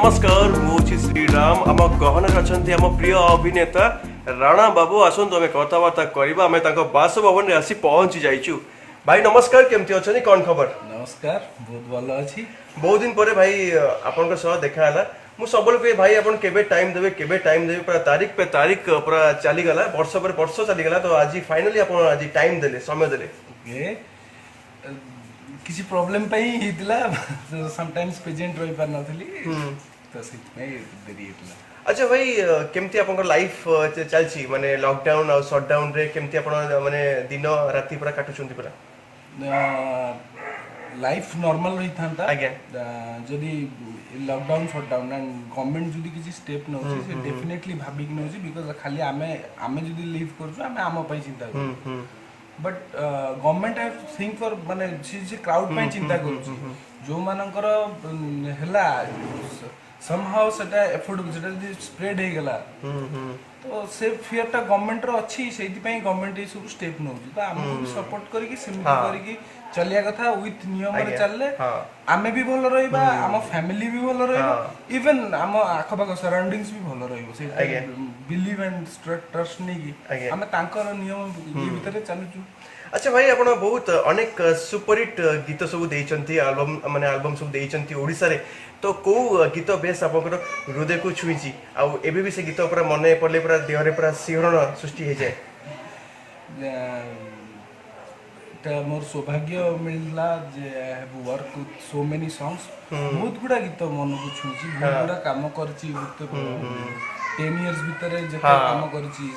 नमस्कार मुझे श्रीराम आम गहन अच्छा आम प्रिय अभिनेता राणा बाबू आसतु आम कथबार्ता करवा आम बासभवन आसी पहुंची जाइचु। भाई नमस्कार, केमती अच्छा कौन खबर? नमस्कार, बहुत भल अच्छी। बहुत दिन पर भाई आपन देखा मु सब भाई आपन केबे टाइम देवे पूरा तारीख पे तारीख पूरा चलीगला वर्ष पर वर्ष चलीगला तो आज फाइनली आप आज टाइम देले समय देले किसी प्रॉब्लम पे ही हितला समटाइम्स प्रेजेंट रही पार नथली तो सिट में देरी हितला। अच्छा भाई केमती आपन लाइफ चलची माने लॉकडाउन और शटडाउन रे केमती आपन माने दिन राति पूरा काटुचंती पूरा लाइफ नॉर्मल रही था आज्ञा जदी लॉकडाउन शटडाउन एंड गवर्नमेंट जदी किसी स्टेप नउची से डेफिनेटली भाबिक नउची बिकॉज़ खाली आमे जदी लीव करछु आमे आम पई चिंता करू but government have to think for माने जे क्राउड पई चिंता करू जो मानकर हला समहाउ सेटा एफोर्ड सेटा जदी स्प्रेड हे गेला तो से फियर ता गवर्नमेंट रो अछि सेति पई गवर्नमेंट ए सब स्टेप नउची तो हमको भी सपोर्ट करी कि सिमिति करी कि चलिया कथा विथ नियम रे चलले आमे भी भलो रहिबा आम फैमिली भी भलो रहिबा इवन आम आखपाख सराउंडिंग्स भी भलो रहिबो से बिलीव एंड ट्रस्ट नै कि आमे तांकर नियम ई भीतर चलुचु। अच्छा भाई आपण बहुत अनेक सुपरहिट गीत सब देइचंती एल्बम माने एल्बम सब देइचंती ओडिसा रे तो को गीत बेस आपनकर हृदय को छुईची आ एबे भी से गीत पूरा मने पड़ले पूरा देह रे पूरा सिहरण सृष्टि हे जाय मोर सौभाग्य मिलला जे I have work with so many songs बहुत गुडा गीत मन को छुची बहुत गुडा काम करची 10 इयर्स भीतर जे काम करची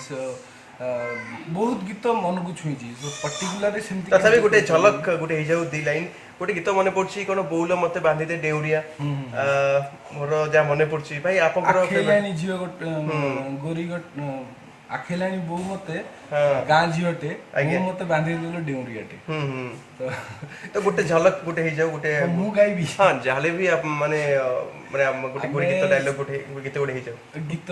बहुत गीत मन को छुईची सो पर्टिकुलर सेमती तथापि गुटे झलक गुटे हे जाउ दी लाइन गुटे गीत मने पड़ची कोन बोउल मते बांधी दे डेउरिया मोर जा मने पड़ची भाई आपनकर खेलानी जियो गोरी आखेलानी बो मते गां झियोटे मु मते बांधी देलो डेउरियाटे तो गुटे झलक गुटे हे जाउ गुटे मु गाइबी हां जाले भी आप माने माने गुटे गुटे गीत डायलॉग गुटे गीत गुटे हे जाउ गीत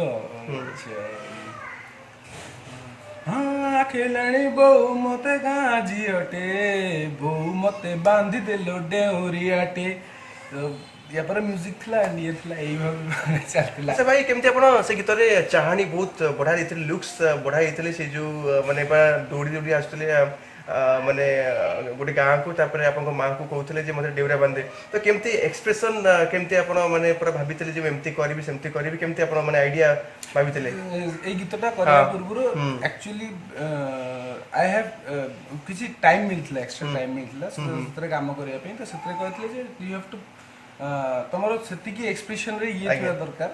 हां आखेलानी बो मते गां झियोटे बो मते बांधी देलो डेउरियाटे या पर म्यूजिक थला नियर थला एई भाव चलतला। अच्छा भाई केमते आपण से गीत रे चाहनी बहुत बढ़ा देथिले लुक्स बढ़ा देथिले से जो माने बा दौड़ी दौड़ी आस्तले माने गोटे गां को तापर आपन मां को कहउथले जे मते डेउरा बांधे तो केमते एक्सप्रेशन केमते आपण माने पूरा भाबितले जे एमती करबी सेमती करबी केमते आपण माने आईडिया भाबितले ए गीतटा करबा पूर्व एक्चुअली आई हैव किछि टाइम मिलथला एक्स्ट्रा टाइम मिलथला सतरे काम करिया पे तो सतरे कहथले जे यू हैव टू तमरो सेति की एक्सप्रेशन रे ये थिया दरकार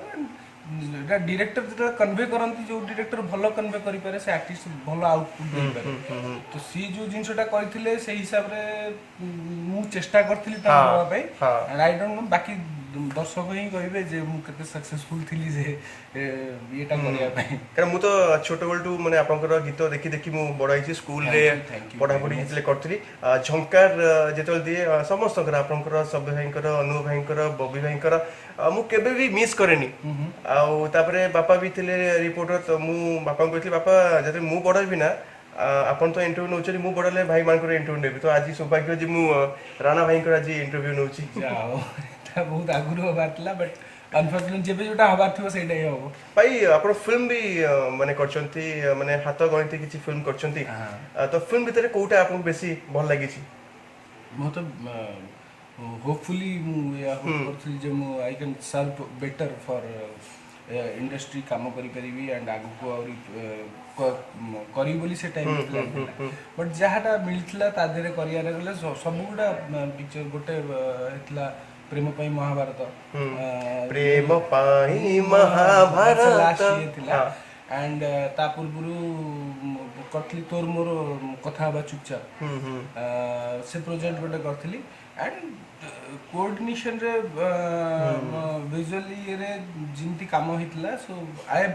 एटा डायरेक्टर जटा कन्वे करंती जो डायरेक्टर भलो कन्वे करि पारे से आर्टिस्ट भलो आउटपुट दे पारे तो सी जो जिंसटा करिथिले से हिसाब रे मु चेष्टा करथिली ता करबा पई एंड आई डोंट नो बाकी दर्शक ही कहबे जे मु केते सक्सेसफुल थिली जे एटा करिया पई कारण मु तो छोट गोल्टू माने आपनकर गीत देखि देखि मु बडाइछि स्कूल रे पढा पढी हितले करथिली झंकार जेतल दिए समस्त कर आपनकर सब भाईकर अनु भाईकर बबी भाईकर मु केबे भी मिस करेनी आ तापरे बापा भी थिले रिपोर्टर तो मु बापा कहथि बापा जते मु बडबी ना आपन तो इंटरव्यू नउछरी मु बडले भाई मानकर इंटरव्यू नेबी तो आज सौभाग्य जे मु राणा भाईकर आज इंटरव्यू नउछि जाओ बहुत आगुरो बातला बट अनफॉर्चूनेट जेबे जोटा हबार थिबो सेटा ही हो भाई आपण फिल्म भी माने करचंती माने हाथ गणित किछि फिल्म करचंती तो फिल्म भीतर कोटा आपन बेसी भल लागि छि मो तो होपफुली मु या होप करथि जे मु I can serve better for industry काम करि परिबी एंड आगु को और करी बोली से टाइम मिलला बट जहाटा मिलथला ता देरे करिया रे गले सब गुडा पिक्चर गोटे हेतला प्रेम पाई महाभारत प्रेम पाई महाभारत थिला एंड ता पूर्वरु करथली तोर मोर कथा बा चुपचाप से प्रोजेक्ट गोटे करथली एंड कोऑर्डिनेशन रे विजुअली रे जिंती काम हितला सो आई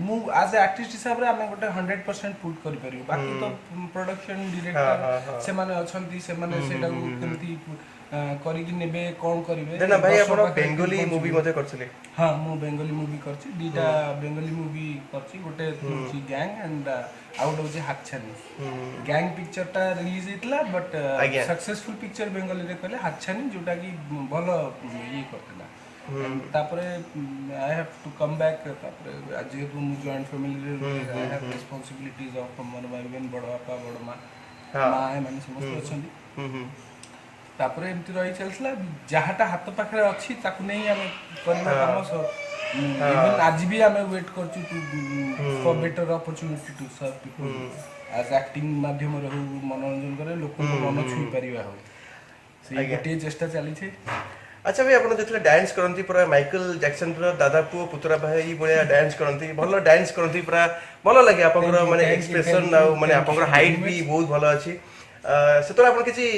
मु एज ए आर्टिस्ट हिसाब रे हमें गोटे 100% पुट करि परियो बाकी तो प्रोडक्शन डायरेक्टर से माने अछंती से माने सेटा केमती करी कि नेबे कोन करिवे देना भाई आपण बेंगोली मूवी मते करछले हां मु बेंगोली मूवी करछि दीटा बेंगोली मूवी करछि गोटे छि गैंग एंड आउट होछि हातछानी गैंग पिक्चर ता रिलीज हितला बट सक्सेसफुल पिक्चर बेंगोली रे कहले हातछानी जोटा कि भलो ये करतला तापरे I have to come back तापरे आज जेहेतु मु जॉइंट फैमिली रे आई हैव रिस्पांसिबिलिटीज ऑफ मन भाई बड़ बापा बड़ माँ माँ एमाने समस्त अछंती तापरे एमती रही चलथिला जहाटा हाथ पाखरे अछि ताकु नै हम करबा काम सो इवन आज भी हमें वेट करछु to for better opportunity to serve people as acting माध्यम रहू मनोरंजन करे लोक को मन छुई परिबा हो से गोटे चेष्टा चली छे। अच्छा भाई आपण जेतले डांस करंती पूरा माइकल जैक्सन रो दादा पुओ पुतरा भाई बढिया डांस करंती भलो डांस करंती पूरा भलो लागे आपण माने एक्सप्रेशन आ माने आपण हाइट भी बहुत भलो अछि सेतोरा आपण किछि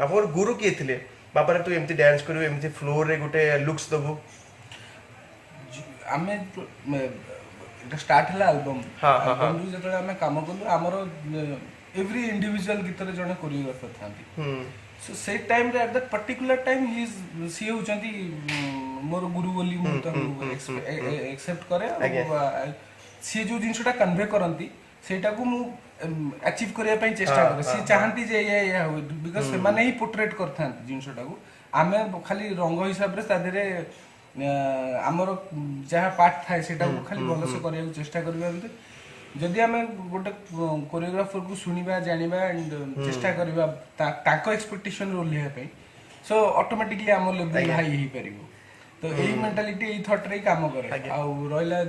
आपण गुरु के थिले बापा रे तू एमती डांस करू एमती फ्लोर रे गुटे लुक्स दबु आमे এটা স্টার্ট হলা অ্যালবম অ্যালবম ରୁ ଯେତେବେଳେ ଆମେ କାମ କଲୁ ଆମର ଏଭ୍ରି ଇଣ୍ଡିଭିଜୁଆଲ ଗୀତରେ ଜଣେ କୋରିଓଗ୍ରାଫର ଥାନ୍ତି ସୋ ସେଇ ଟାଇମରେ ଆଟ୍ ଦ୍ୟାଟ୍ ପର୍ଟିକୁଲାର ଟାଇମ ସିଏ ହେଉଛନ୍ତି ମୋର ଗୁରୁ ବୋଲି ମୁଁ ତାଙ୍କୁ ଏକ୍ସେପ୍ଟ କରେ ସିଏ ଯେଉଁ ଜିନିଷଟା କନଭେ କରନ୍ତି ସେଇଟାକୁ ମୁଁ ଆଚିଭ୍ କରିବା ପାଇଁ ଚେଷ୍ଟା କରେ ସିଏ ଚାହାନ୍ତି ଯେ ଏଇଆ ହୁଏ ବିକଜ ସେମାନେ ହିଁ ପୋର୍ଟ୍ରେଟ୍ କରିଥାନ୍ତି ଜିନିଷଟାକୁ ଆମେ ଖାଲି ରଙ୍ଗ ହିସାବରେ ତା ଦେହରେ ଆମର ଯାହା ପାର୍ଟ ଥାଏ ସେଟାକୁ ଖାଲି ଭଲସେ କରିବାକୁ ଚେଷ୍ଟା କରିବା ଏମିତି ଯଦି ଆମେ ଗୋଟେ କୋରିଓଗ୍ରାଫରକୁ ଶୁଣିବା ଜାଣିବା ଆଣ୍ଡ ଚେଷ୍ଟା କରିବା ତାଙ୍କ ଏକ୍ସପେକ୍ଟେସନରୁ ଓହ୍ଲେଇବା ପାଇଁ ସୋ ଅଟୋମେଟିକଲି ଆମ ଲେଭେଲ ହାଇ ହେଇପାରିବ ତ ଏଇ ମେଣ୍ଟାଲିଟି ଏଇ ଥଟ୍ରେ କାମ କରେ ଆଉ ରହିଲା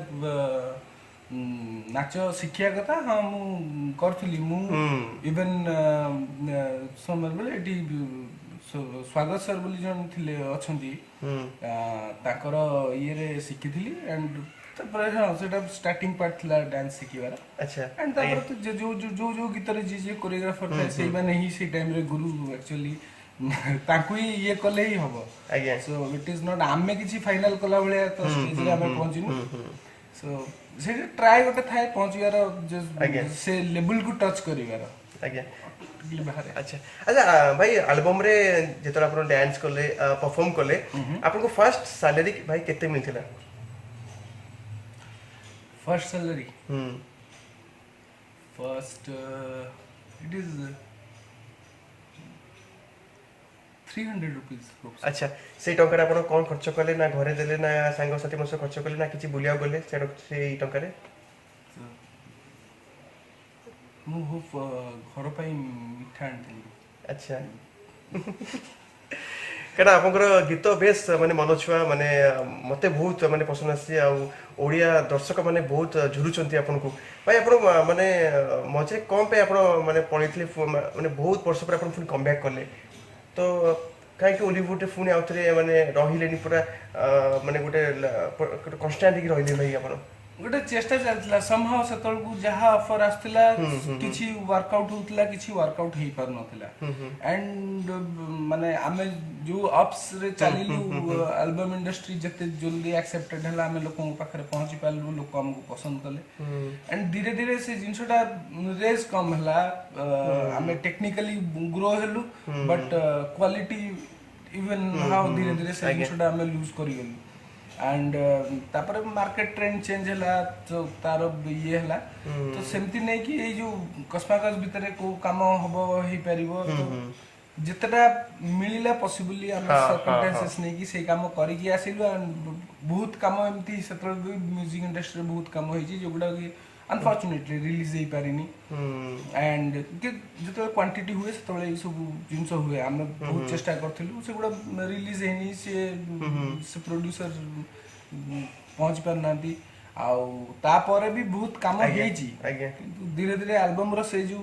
ନାଚ ଶିଖିବା କଥା ହଁ ମୁଁ କରୁଥିଲି ମୁଁ ଇଭେନ୍ ସମର ବେଳେ ଏଠି ସ୍ୱାଗତ ସାର୍ ବୋଲି ଜଣେ ଥିଲେ ଅଛନ୍ତି ତାଙ୍କର ଇଏରେ ଶିଖିଥିଲି ଆଣ୍ଡ ତାପରେ ହଁ ସେଟା ଷ୍ଟାର୍ଟିଂ ପାର୍ଟ ଥିଲା ଡ୍ୟାନ୍ସ ଶିଖିବାର ଆଣ୍ଡ ତାପରେ ତ ଯୋଉ ଗୀତରେ ଯିଏ କୋରିଓଗ୍ରାଫର ଥାଏ ସେଇମାନେ ହିଁ ସେଇ ଟାଇମରେ ଗୁରୁ ଆକ୍ଚୁଆଲି ତାଙ୍କୁ ହିଁ ଇଏ କଲେ ହିଁ ହବ ସୋ ଇଟ୍ ଇଜ ନଟ୍ ଆମେ କିଛି ଫାଇନାଲ କଲା ଭଳିଆ ତ ଷ୍ଟେଜରେ ଆମେ ପହଞ୍ଚିନୁ ସୋ ସେଇଟା ଟ୍ରାଏ ଗୋଟେ ଥାଏ ପହଞ୍ଚିବାର ସେ ଲେବୁଲକୁ ଟଚ୍ କରିବାର ଆଜ୍ଞା अच्छा अच्छा भाई एल्बम रे जेतरा आपण डांस करले परफॉर्म करले आपनको फर्स्ट सैलरी भाई केते मिलथिला first salary first it is 300 rupees अच्छा से टंका आपण कोन खर्च करले ना घरे देले ना संग साथी मस खर्च करले ना किछि बुलिया गले से टंका रे ମୁଁ ଘର ପାଇଁ ମିଠା ଆଣିଥିଲି अच्छा କାରଣ ଆପଣଙ୍କର ଗୀତ ବେଶ ମାନେ ମନ ଛୁଆ ମାନେ ମତେ ବହୁତ ମାନେ ପସନ୍ଦ ଆସିଛି ଆଉ ଓଡ଼ିଆ ଦର୍ଶକ ମାନେ ବହୁତ ଝୁରୁଛନ୍ତି ଆପଣଙ୍କୁ ଭାଇ ଆପଣ ମାନେ ମଝିରେ କଣ ପାଇଁ ଆପଣ ମାନେ ପଳେଇଥିଲେ ମାନେ ବହୁତ ବର୍ଷ ପରେ ଆପଣ ପୁଣି କମ୍ ବ୍ୟାକ୍ କଲେ ତ କାହିଁକି ଓଲିଉଡରେ ପୁଣି ଆଉଥରେ ମାନେ ରହିଲେନି ପୁରା ମାନେ ଗୋଟେ କନଷ୍ଟାଣ୍ଟ ହେଇକି ରହିଲେ ଭାଇ ଆପଣ ଗୋଟେ ଚେଷ୍ଟା ଚାଲିଥିଲା ସମହାଉ ସେତେବେଳକୁ ଯାହା ଅଫର ଆସିଥିଲା କିଛି ୱାର୍କଆଉଟ ହଉଥିଲା କିଛି ୱାର୍କଆଉଟ ହେଇପାରୁନଥିଲା ଆଣ୍ଡ ମାନେ ଆମେ ଯୋଉ ଅପ୍ସରେ ଚାଲିଲୁ ଆଲବମ୍ ଇଣ୍ଡଷ୍ଟ୍ରି ଯେତେ ଜଲ୍ଦି ଆକ୍ସେପ୍ଟେଡ ହେଲା ଆମେ ଲୋକଙ୍କ ପାଖରେ ପହଞ୍ଚି ପାରିଲୁ ଲୋକ ଆମକୁ ପସନ୍ଦ କଲେ ଆଣ୍ଡ ଧୀରେ ଧୀରେ ସେ ଜିନିଷଟା ରେଜ୍ କମ୍ ହେଲା ଆମେ ଟେକ୍ନିକାଲି ଗ୍ରୋ ହେଲୁ ବଟ୍ କ୍ୱାଲିଟି ଇଭେନ୍ ହାଉ ଧୀରେ ଧୀରେ ସେ ଜିନିଷଟା ଆମେ ଲୁଜ୍ କରିଗଲୁ एंड तापर मार्केट ट्रेंड चेंज है तो तार ये है तो सेमती नहीं कि ये जो कस्माकस भितर को काम हम हो पार जितेटा मिलला पॉसिबली आम सर्कमस्टेंसेस नहीं कि से काम करके आसिलु बहुत काम एमती सेतल म्यूजिक इंडस्ट्री बहुत काम होई छी जोगुडा कि अनफॉर्चुनेटली रिलीज हो पारिनी एंड जो क्वांटिटी हुए से सब जिनस हुए आम बहुत चेष्टा करूँ से गुड़ा रिलीज है से प्रोड्यूसर पहुँच पार ना आउे भी बहुत काम धीरे धीरे एल्बम रे जो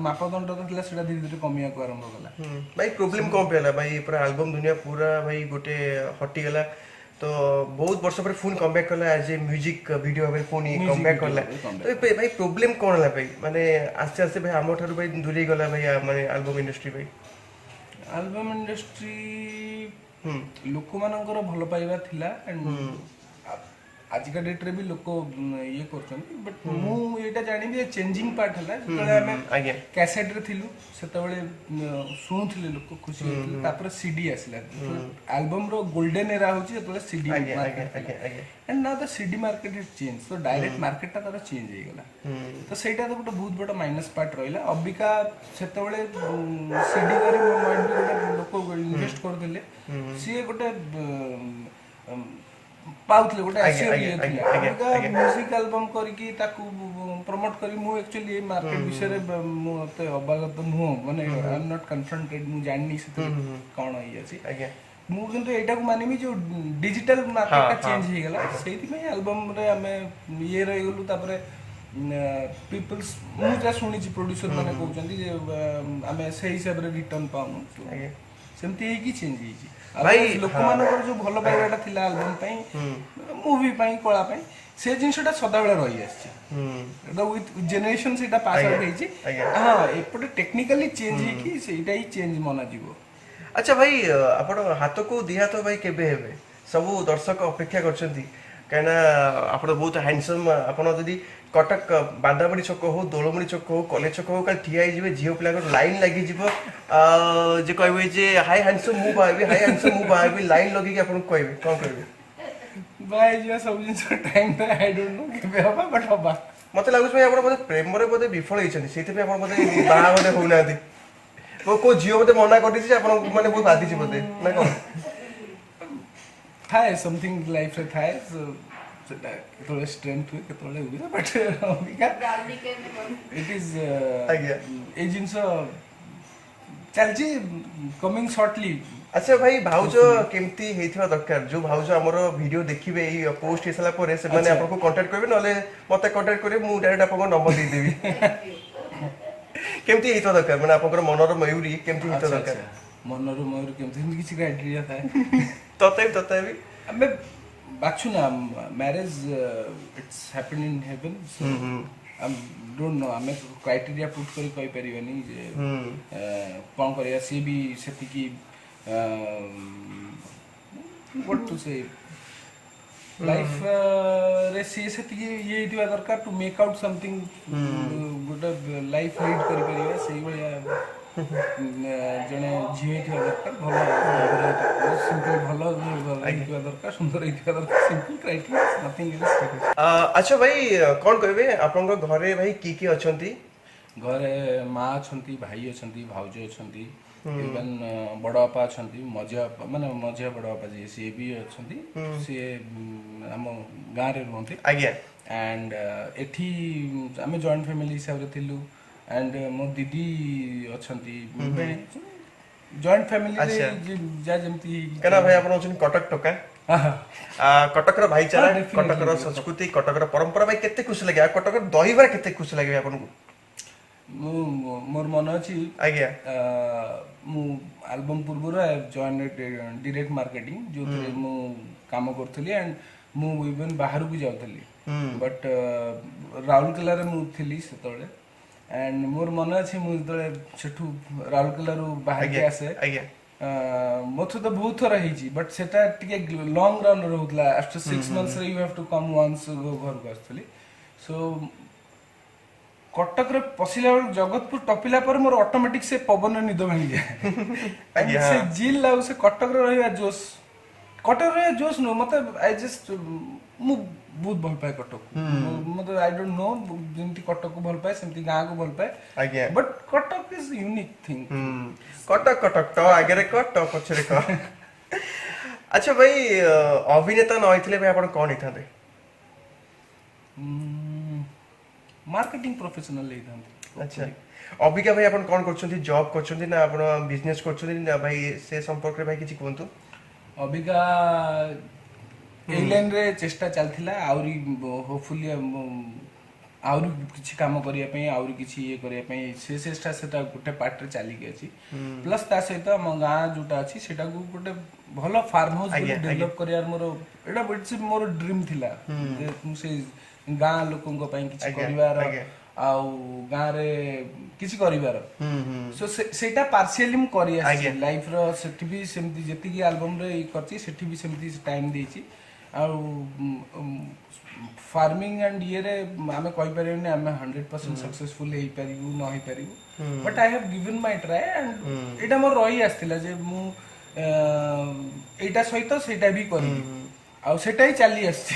मापदंड था धीरे धीरे कमिया को आरंभ कला भाई प्रॉब्लम कौन पे भाई पूरा एल्बम दुनिया पूरा भाई गोटे हटिगला तो बहुत वर्ष पर फोन कम बैक करला एज ए म्यूजिक वीडियो भाई फोन कम बैक करला तो भाई प्रॉब्लम कोन हला भाई माने आस्ते आस्ते भाई हमर थारु भाई दूरी गला भाई माने एल्बम इंडस्ट्री भाई एल्बम इंडस्ट्री लोक मानकर भलो पाइबा थिला एंड आजिका डेट रे भी लोक ये करछन बट मु एटा जानि भी चेंजिंग पार्ट हला जतले हमें कैसेट रे थिलु सेतबेले सुनुथिले लोक खुशी होथिले तापर सीडी आसिला एल्बम रो गोल्डन एरा होची जतले CD market and now the CD market is change to direct market ता तारा चेंज हे गला तो सेटा तो गोटे बहुत बड़ा माइनस पार्ट रहिला अबिका सेतबेले सीडी करी माइंड भी गोटे लोक इन्वेस्ट कर देले सी गोटे पाउथले गोटे आज्ञा, एसईओ आज्ञा, ये थिला आज्ञा, अबिका आज्ञा। म्यूजिक एल्बम करिकी ताकू प्रमोट करी मु एक्चुअली ए मार्केट विषय रे मते अवगत नुह माने आई एम नॉट कन्फ्रंटेड मु जाननी से कोन होई अछि आज्ञा मु किंतु एटा को मानिमी जो डिजिटल मार्केट का हाँ, चेंज हे गेला सेति में एल्बम रे हमें ये रही गलु तापरे पीपल्स मु जा सुनी छी प्रोड्यूसर माने कहउचंती जे हमें सही हिसाब रे रिटर्न पाउनु आज्ञा सेमती है कि चेंज ही भाई, लोक मानकर जो भल पाइबाटा थिला एल्बम पई मूवी पई कला पई से जिनसटा सदा बेला रही आछि एटा विथ जनरेशन सेटा पास आउट हेछि आज्ञा। हां एपटे टेक्निकली चेंज हे कि सेटा ही चेंज मना जीवो अच्छा भाई आपण हाथ को दी हाथ भाई केबे हेबे सब दर्शक अपेक्षा करछंती कहना आपण बहुत हैंडसम आपण जदी कटक बांदाबड़ी छक हो दोलमुड़ी छक हो कॉलेज छक हो कल ठिया ही जिवे झियो पिला लाइन लागि जिवो जे कहबे जे हाय हैंडसम मु बाबी हाय हैंडसम मु बाबी लाइन लगी के आपण कहबे कोन कहबे भाई जो सब जिन टाइम पे आई डोंट नो केबे हबा बट हबा मते लागुछ भाई आपण बोले प्रेम रे बोले विफल हेछन सेति पे आपण बोले बाहा बोले होनाती को झियो बोले मना करदी जे आपण माने बहुत बाधी छी बोले ना कोन थाए समथिंग लाइफ रे थाए सेटा केतोले स्ट्रेंथ हुए केतोले हुए बट अबिका इट इज आज्ञा। ए जिंस चलजी कमिंग शॉर्टली अच्छा भाई भाउज केमती हेथिबा दरकार जो भाउज हमर वीडियो देखिबे ई पोस्ट हेसला परे से माने आपन को कांटेक्ट करबे नले मते कांटेक्ट करे मु डायरेक्ट आपन नंबर दे देबी केमती हेथिबा दरकार माने आपन मनर मयूरी केमती हेथिबा दरकार मनर मयूर केमती किछि क्राइटेरिया थाए तते भी हमें बाछु ना marriage it's happened in heaven so I don't know हमें क्राइटेरिया पुट करी कहि परिबनी जे कोन करिया सी भी सेति की व्हाट टू से लाइफ रे सेति की ये दिवा दरकार टू मेक आउट समथिंग गोटे लाइफ लीड करि परिबा सेही बलिया जने झियो थिया दरकार भलो सिंपल भलो थिया दरकार सुंदर थिया दरकार सिंपल क्राइटेरिया नथिंग एल्स अच्छा भाई कोन कहबे आपन घरे भाई की अछंती घरे माँ अछंती भाई अछंती भाउज अछंती इवन बड़ बापा अछंती मझिया माने मझिया बड़ बापा जी सी भी अछंती सी हम गाँ रे रहंती आज्ञा एंड एठी आमे जॉइंट फैमिली हिसाब रे थिलु एंड मो दीदी अछंती जॉइंट फैमिली रे जा जेमती कना भाई आपन अछन कटक टका कटक रो भाईचारा कटक रो संस्कृति कटक रो परंपरा भाई केते खुश लगे कटक रो दही बरा केते खुश लगे आपन को मोर मन अछि आज्ञा मु एल्बम पूर्व जॉइन डायरेक्ट मार्केटिंग जो मु काम करथली एंड मु इवन बाहर भी जाउथली बट राउरकेला रे मु थिली सेतळे एंड मोर मन अछि मु जतळे सेठू राउरकेला रो बाहर के आसे आज्ञा मोथ तो बहुत थरा हिची बट सेटा टिके लॉन्ग रन रहउतला आफ्टर 6 मंथ्स रे you have to come once घर को आस्थली सो कटक रे पसिला जगतपुर टपिला पर मोर ऑटोमेटिक से पवन निद भांगी जाए से जिल लाउ से कटक रे रहया जोश कटक रे जोश नो मते आई जस्ट मु बहुत भल पाए कटक मते आई डोंट नो जेंती कटक को भल पाए सेंती गां को भल पाए आज्ञा but Cuttack is unique thing Cuttack Cuttack तो आगे रे कट तो पछरे क अच्छा भाई अभिनेता न होइथिले भाई आपण कोन हिथाते मार्केटिंग प्रोफेशनल ले थांती अच्छा अबिका भाई आपण कोन करछंती जॉब करछंती ना आपण बिजनेस करछंती ना भाई से संपर्क रे भाई किछि कोंतु अबिका ए लाइन रे चेष्टा चलथिला आउरी होपफुली आउरी किछि काम करिया पई आउरी किछि ये करिया पई से चेष्टा सेटा गुटे पार्ट रे चाली के अछि प्लस ता सहित हम गां जुटा अछि सेटा को गुटे भलो फार्म हाउस डेवलप करियार मोर एटा बिट्स मोर ड्रीम थिला जे मु से गां लोकन को पई किछि करिवार आउ गां रे किछि करिवार सो सेटा पार्शियली मु करि आछि लाइफ रो सेठी भी सेमती जेति की एल्बम रे करछि सेठी भी सेमती टाइम देछि आउ फार्मिंग एंड ये रे आमे कहि परिबनी आमे 100% सक्सेसफुल हे परिबु न हे परिबु but I have given my try and एटा मोर रही आस्थिला जे मु एटा सहित सेटा भी करी आउ सेटा ही चली आछि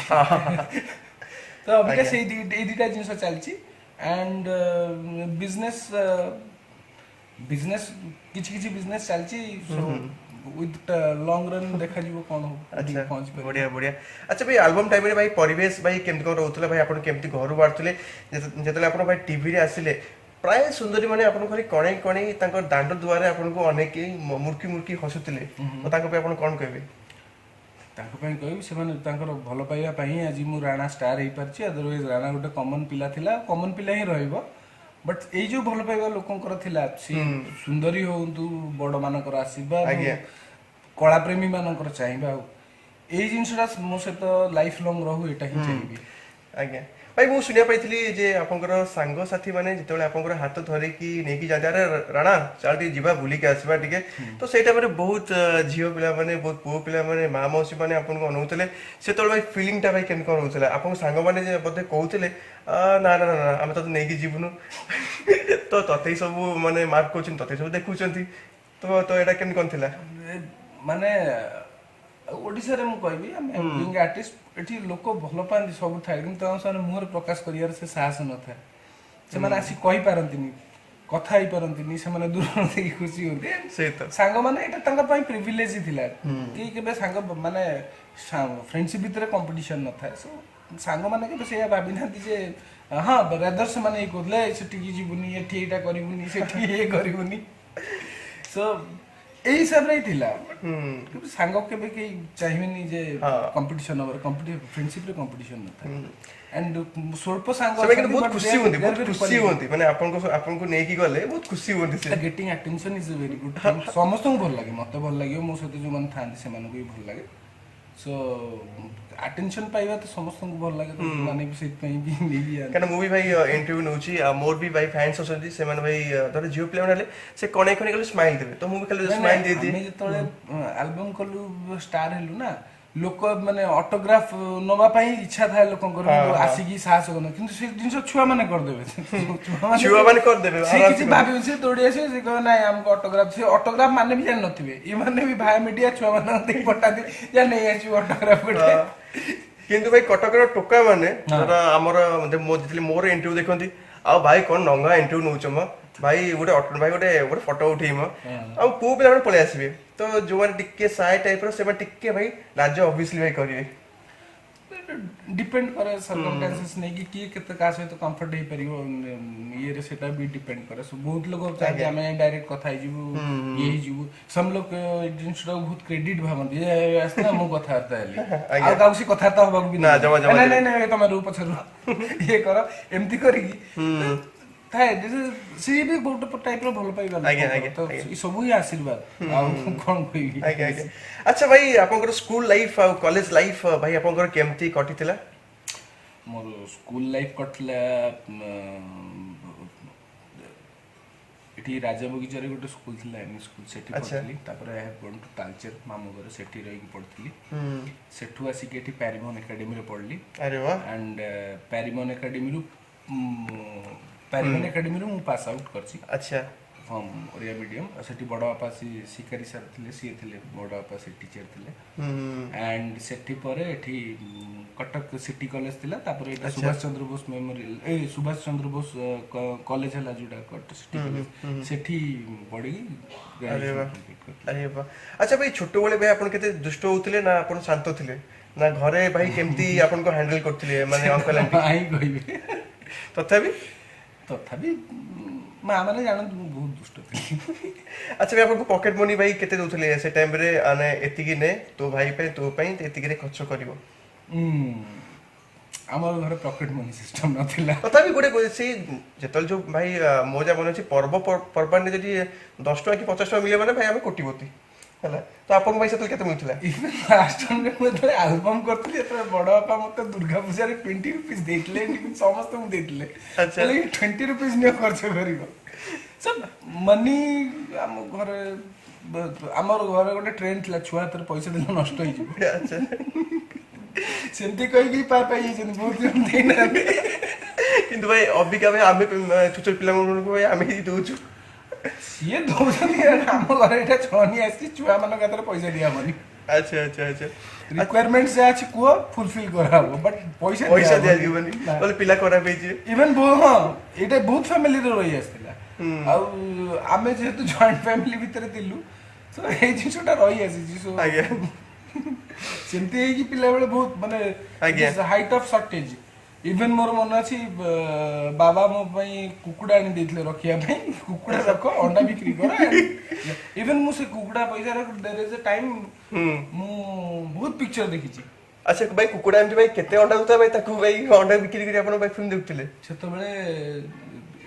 तो अभी का से दीटा जिनस चलछि एंड बिजनेस किछि किछि बिजनेस चलछि with long run ଦେଖାଯିବ କ'ଣ ହବ ଆଚ୍ଛା ପହଞ୍ଚି ପାରିବ। ବଢିଆ ବଢିଆ ଆଚ୍ଛା ଭାଇ ଆଲବମ୍ ଟାଇମରେ ଭାଇ ପରିବେଶ ଭାଇ କେମିତି କ'ଣ ରହୁଥିଲା ଭାଇ ଆପଣ କେମିତି ଘରୁ ବାହାରୁଥିଲେ ଯେତେବେଳେ ଆପଣ ଭାଇ ଟିଭିରେ ଆସିଲେ ପ୍ରାୟ ସୁନ୍ଦରୀ ମାନେ ଆପଣଙ୍କୁ ଖାଲି କଣେଇ କଣେଇ ତାଙ୍କ ଦାଣ୍ଡ ଦୁଆରେ ଆପଣଙ୍କୁ ଅନେକ ମୁର୍କି ମୁର୍କି ହସୁଥିଲେ ତ ତାଙ୍କ ପାଇଁ ଆପଣ କ'ଣ କହିବେ? ତାଙ୍କ ପାଇଁ କହିବି ସେମାନେ ତାଙ୍କର ଭଲ ପାଇବା ପାଇଁ ଆଜି ମୁଁ ରାଣା ଷ୍ଟାର ହେଇପାରିଛି ଅଦରୱାଇଜ ରାଣା ଗୋଟେ କମନ ପିଲା ଥିଲା କମନ ପିଲା ହିଁ ରହିବ ବଟ୍ ଏଇ ଯୋଉ ଭଲ ପାଇବା ଲୋକଙ୍କର ଥିଲା ସେ ସୁନ୍ଦରୀ ହୁଅନ୍ତୁ ବଡ ମାନଙ୍କର ଆଶୀର୍ବାଦ କଳାପ୍ରେମୀ ମାନଙ୍କର ଚାହିଁବା ଆଉ ଏଇ ଜିନିଷଟା ମୋ ସହିତ ଲାଇଫ ଲଙ୍ଗ ରହୁ ଏଇଟା ହିଁ ଚାହିଁବି। ଆଜ୍ଞା ଭାଇ ମୁଁ ଶୁଣିବା ପାଇଥିଲି ଯେ ଆପଣଙ୍କର ସାଙ୍ଗସାଥୀ ମାନେ ଯେତେବେଳେ ଆପଣଙ୍କର ହାତ ଧରିକି ନେଇକି ଯାଆନ୍ତି ଆରେ ରାଣା ଚାଲ ଟିକେ ଯିବା ବୁଲିକି ଆସିବା ଟିକେ ତ ସେଇ ଟାଇମରେ ବହୁତ ଝିଅ ପିଲାମାନେ ବହୁତ ପୁଅ ପିଲାମାନେ ମା ମାଉସୀ ମାନେ ଆପଣଙ୍କୁ ଅନଉଥିଲେ ସେତେବେଳେ ଭାଇ ଫିଲିଂଟା ଭାଇ କେମିତି କ'ଣ ରହୁଥିଲା ଆପଣଙ୍କ ସାଙ୍ଗମାନେ ବୋଧେ କହୁଥିଲେ ନା ନା ନା ଆମେ ତତେ ନେଇକି ଯିବୁନୁ ତ ତତେ ସବୁ ମାନେ ମାର୍କ କରୁଛନ୍ତି ତତେ ସବୁ ଦେଖୁଛନ୍ତି ତ ଏଇଟା କେମିତି କ'ଣ ଥିଲା? ମାନେ ଓଡ଼ିଶାରେ ମୁଁ କହିବି ଆମେ ବିଙ୍ଗ ଆର୍ଟିଷ୍ଟ ଏଠି ଲୋକ ଭଲ ପାଆନ୍ତି ସବୁ ଥାଏ କିନ୍ତୁ ତାଙ୍କ ସେମାନେ ମୁହଁରେ ପ୍ରକାଶ କରିବାର ସେ ସାହସ ନଥାଏ ସେମାନେ ଆସି କହିପାରନ୍ତିନି କଥା ହେଇପାରନ୍ତିନି ସେମାନେ ଦୂର ଦେଇକି ଖୁସି ହୁଅନ୍ତି ସାଙ୍ଗମାନେ ଏଇଟା ତାଙ୍କ ପାଇଁ ପ୍ରିଭିଲେଜ ଥିଲା କି କେବେ ସାଙ୍ଗ ମାନେ ଫ୍ରେଣ୍ଡସିପ ଭିତରେ କମ୍ପିଟିସନ ନଥାଏ ସୋ ସାଙ୍ଗମାନେ କେବେ ସେଇଆ ଭାବିନାହାନ୍ତି ଯେ ହଁ ରାଦର ସେମାନେ ଇଏ କହୁଥିଲେ ସେଠିକି ଯିବୁନି ଏଠି ଏଇଟା କରିବୁନି ସେଠି ଇଏ କରିବୁନି ସୋ ଏଇ ହିସାବରେ ଥିଲା ସାଙ୍ଗ କେବେ କେହି ଚାହିଁବେନି ଯେ କମ୍ପିଟିସନ ହବାର ଫ୍ରେଣ୍ଡସିପରେ କମ୍ପିଟିସନ ନଥାଏ ଏଣ୍ଡ ସ୍ୱଳ୍ପ ସାଙ୍ଗ ବହୁତ ଖୁସି ହୁଅନ୍ତି ମାନେ ଆପଣଙ୍କୁ ନେଇକି ଗଲେ ବହୁତ ଖୁସି ହୁଅନ୍ତି getting attention is a very good thing ସମସ୍ତଙ୍କୁ ଭଲ ଲାଗେ ମତେ ଭଲ ଲାଗିବ ମୋ ସହିତ ଯୋଉମାନେ ଥାଆନ୍ତି ସେମାନଙ୍କୁ ବି ଭଲ ଲାଗେ ସୋ ଆଟେନସନ ପାଇବା ତ ସମସ୍ତଙ୍କୁ ଭଲ ଲାଗେ ମାନେ ବି ସେଥିପାଇଁ ବି ନେଇକି କାରଣ ମୁଁ ବି ଭାଇ ଇଣ୍ଟରଭ୍ୟୁ ନେଉଛି ଆଉ ମୋର ବି ଭାଇ ଫ୍ୟାନ୍ସ ଅଛନ୍ତି ସେମାନେ ଭାଇ ଧର ଝିଅ ପିଲାମାନେ ହେଲେ ସେ କଣେଇ କଣେଇ ଗଲେ ସ୍ମାଇଲ ଦେବେ ତ ମୁଁ ବି ଖାଲି ସ୍ମାଇଲ ଦେଇଦିଏ। ଆମେ ଯେତେବେଳେ ଆଲବମ କଲୁ ଷ୍ଟାର ହେଲୁ ନା ଲୋକ ମାନେ ଅଟୋଗ୍ରାଫ ନବା ପାଇଁ ଇଚ୍ଛା ଥାଏ ଲୋକଙ୍କର ଆସିକି ସାହସ କରନ୍ତି କିନ୍ତୁ ସେ ଜିନିଷ ଛୁଆ ମାନେ କରିଦେବେ ସେ କିଛି ଭାବିବେ ସେ ଦୌଡ଼ି ଆସିବେ ସେ କହିବେ ନାଇଁ ଆମକୁ ଅଟୋଗ୍ରାଫ ସେ ଅଟୋଗ୍ରାଫ ମାନେ ବି ଜାଣିନଥିବେ ଏମାନେ ବି ଭାଇ ମିଡିଆ ଛୁଆ ମାନଙ୍କୁ ଦେଇ ପଠାନ୍ତି ଯା ନେଇ ଆସିବ ଅଟୋଗ୍ରାଫ ଗୋଟେ କିନ୍ତୁ ଭାଇ କଟକର ଟୋକା ମାନେ ଆମର ମୋର ଇଣ୍ଟରଭ୍ୟୁ ଦେଖନ୍ତି ଆଉ ଭାଇ କଣ ନଙ୍ଗା ଇଣ୍ଟରଭ୍ୟୁ ନଉଛ ମ ଭାଇ ଗୋଟେ ଫଟୋ ଉଠେଇମ ଆଉ ପୁଅ ପିଲାମାନେ ପଳେଇ ଆସିବେ ତ ଯୋଉମାନେ ଟିକେ ସାଇ ଟାଇପର ସେମାନେ ଟିକେ ଭାଇ ଲାଜ ଅବଭିୟସଲି ଭାଇ କରିବେ डिपेंड करे सर्कमस्टेंसेस नेकी किए केते का सहित कंफर्ट हे परियो ये रे सेटा भी डिपेंड करे सो बहुत लोग चाहे हमें डायरेक्ट कथा ही जीवु ये ही जीवु सम लोग जिंस बहुत क्रेडिट भावंती ये आस्ता मो कथा हरता हेली आ गाउसी कथा तो हबक भी ना नहीं नहीं तमे रूप छरु ये करो एमती करी थाए सी भी बहुत टाइप रो भलो पाइबा तो ई सब ही आशीर्वाद आ कोन कहिबी अच्छा भाई आपनकर स्कूल लाइफ आ कॉलेज लाइफ भाई आपनकर केमती कटितला? मोर स्कूल लाइफ कटला एठी राजा बगीचारे गोटे स्कूल थिला एम स्कूल सेठी पढथली तापर I have gone to Talcher मामू घर सेठी रही की पढथली सेठू आसी के एठी पैरिमन एकेडमी रे पढली अरे वाह एंड पैरिमन एकेडमी रो पैरिमन एकेडमी रो मु पास आउट करछि अच्छा फ्रॉम ओरिया मीडियम सेठी बड़ बापा शिकारी सर थिले सी थिले बड़ बापा से टीचर थिले एंड सेठी परे एठी कटक सिटी कॉलेज थिला तापर एटा सुभाष चंद्र बोस मेमोरियल ए सुभाष चंद्र बोस कॉलेज हला जुडा कटक सिटी कॉलेज सेठी पढी अरे वाह अच्छा भाई छोटो बेले भाई आपण केते दुष्ट होउतले ना आपण शांत थिले ना घरे भाई केमती आपण को हैंडल करथिले माने अंकल आंटी आई कहिबे तथापि मां माने जानत बहुत दुष्ट थी अच्छा भाई आपको पॉकेट मनी भाई केते दोथले से टाइम रे आने एतिकी ने तो भाई पे तो पई एतिकी रे खर्च करिवो हमर घर पॉकेट मनी सिस्टम नथिला तथापि गोटे से जेतल जो भाई मोजा बन अछि पर्व पर्वने जदी 10 टका कि 50 टका मिले माने भाई हमें कोटिपति हला तो आपन भाई सेतल केते मिलथिला लास्ट टाइम रे मते एल्बम करथि एतरे बड़ बापा मते दुर्गा पूजा रे 20 रुपीस देतले समस्त मु देतले अच्छा लेकिन 20 रुपीस ने खर्च करिवो सब मनी हम घर हमर घर गोटे ट्रेंड थिला छुआ तर पैसा देला नष्ट होई जिवो अच्छा सेंती कहि कि पापा ये जन बहुत जन देना किंतु भाई अभी का भाई आमे छोट पिला को भाई आमे ही दोछु ये दोछन हम घर एटा छनी आसी छुआ मन कतर पैसा दिया मनी अच्छा अच्छा अच्छा रिक्वायरमेंट से अछि को फुलफिल कराबो बट पैसा दिया जीवनी बोले पिला करा बेची इवन बो हां एटा बहुत फैमिली रे रही आस्तिला आ आमे जेतु जॉइंट फैमिली भीतर दिलु ତ ଏଇ ଜିନିଷଟା ରହି ଆସିଛି। ସୋ ଆଜ୍ଞା ସେମିତି ହେଇକି ପିଲାବେଳେ ବହୁତ ମାନେ ଆଜ୍ଞା। Height of shortage. ଇଭେନ୍ ମୋର ମନେ ଅଛି ବାବା ମୋ ପାଇଁ କୁକୁଡ଼ା ଆଣି ଦେଇଥିଲେ ରଖିବା ପାଇଁ, କୁକୁଡ଼ା ରଖ ଅଣ୍ଡା ବିକ୍ରି କର। ଇଭେନ୍ ମୁଁ ସେ କୁକୁଡ଼ା ପଇସାରେ ଦେର୍ ଇଜ୍ ଏ ଟାଇମ୍ ମୁଁ ବହୁତ ପିକ୍ଚର ଦେଖିଛି। ଆଚ୍ଛା ଭାଇ କୁକୁଡ଼ା ଏମିତି ଭାଇ କେତେ ଅଣ୍ଡା ଦଉଥିଲା ଭାଇ, ତାକୁ ଭାଇ ଅଣ୍ଡା ବିକ୍ରି କରି ଆପଣ ଭାଇ ଫିଲ୍ମ ଦେଖୁଥିଲେ? ସେତେବେଳେ